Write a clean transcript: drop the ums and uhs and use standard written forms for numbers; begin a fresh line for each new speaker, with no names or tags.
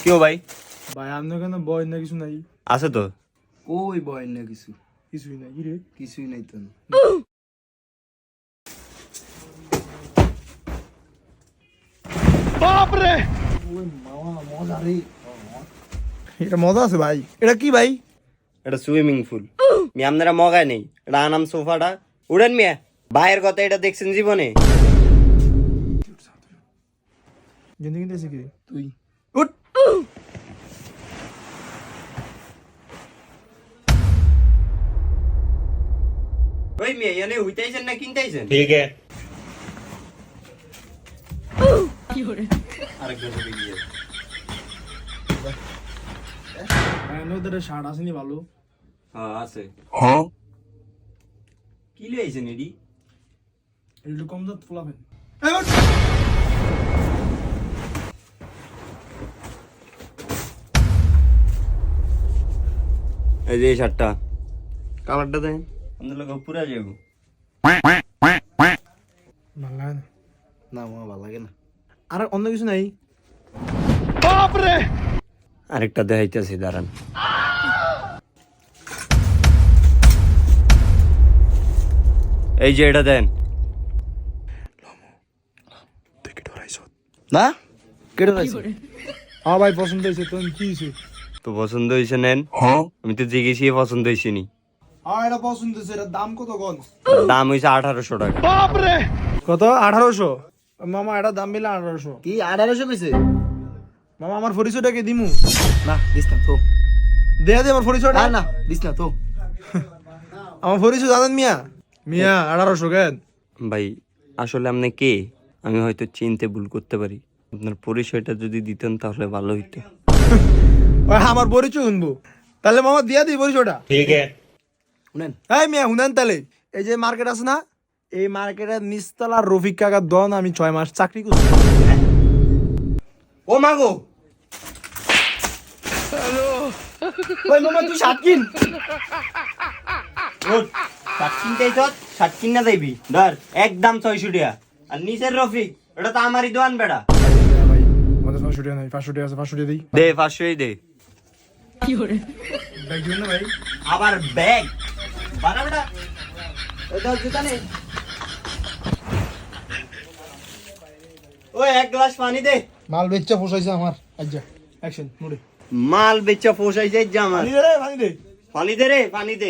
কেউ ভাই
ভাই আপনার কেন বয় না কিছু নাই?
আছে তো।
কই বয় না কিছু,
কিছুই নাই কি রে?
কিছুই নাই তো।
বাপরে,
ওই মামা মজা রে।
এটা মজা আছে ভাই। এটা কি ভাই?
এটা সুইমিং পুল। মিয়া আপনারা মগায় নেই, এটা আনাম সোফাটা উড়েন মিয়া। ভাইয়ের কথা এটা দেখছেন জীবনে?
গেন্দে গেন্দে আছে কি?
তুই
উঠ।
ওই মিয়া এনে হইতাইছেন না কিনতাইছেন? আরেকজন চলে গিয়ে।
ওদের শার্ট আসেনি ভালো।
হ্যাঁ আছে। কি লইছেন এডি?
একটু কম দাম ফুলাবেন।
এই যে এই শার্টটা, কালারটা দেন, আমাদের লোক পুরা যাবো।
ভালো লাগে না।
না মামা ভালো লাগে না।
আর অন্য কিছু নাই? বাপরে,
আরেকটা দেখাইতেছি দাঁড়ান। এই যে এটা দেন।
না কেটে রাখছি।
হ্যাঁ ভাই পছন্দ হয়েছে। তো কি হয়েছে?
তো পছন্দ হয়েছে নেন। আমি তো জিজ্ঞেসি পছন্দ হয়েছে নি।
হ্যাঁ এটা পছন্দ হয়েছে। এটার দাম কত গন?
দাম হয়েছে 1800 টাকা।
বাপরে, কত? 1800? মামা এটা দাম মিলে 1800।
কি 1800 কইছে?
মামা আমার পরিচয়টাকে দিমু?
না দিস না তো।
দেয়া দে আমার পরিচয়টা।
না না দিস না তো।
আমার পরিচয় জানেন মিয়া? মিয়া 1800 কেন?
ভাই আসলে আপনি কে আমি হয়তো চিনতে ভুল করতে পারি, আপনার পরিচয়টা যদি দিতেন তাহলে ভালো হইতো।
ওই আমার পরিচয় শুনবো তাহলে মামা দিয়া দিই পরিচয়টা।
শুনেন
এই মিয়া শুনেন তাহলে, এই যে মার্কেট আছে না, এই মার্কেটের নিচতলার রফিক কাকার দন আমি 6 মাস চাকরি করছি।
ও মাগো,
ওই মামা তুই শার্ট কিন।
শার্ট কিনতেই তো, শার্ট কিনা যাইবি ধর, একদম 600 টাকা। আর নিচের রফিক, এটা তো আমারই দোয়ান বেড়া।
ভাই আমাদের 500 টাকা নাই, 500 টাকা আছে, 500 টাকা দিই।
দে 500ই দে।
ব্যাগ দিবেন না ভাই?
আবার ব্যাগ বাড়া বেটা। ওই ধর জুতা নে। ওই এক গ্লাস পানি দে।
মাল বেচা পোষাইছে আমার। আচ্ছা অ্যাকশন মোড়ে
মাল বেচা পোষাই যাই জামা।
পানি দে রে, পানি দে।
পানি দে রে, পানি দে।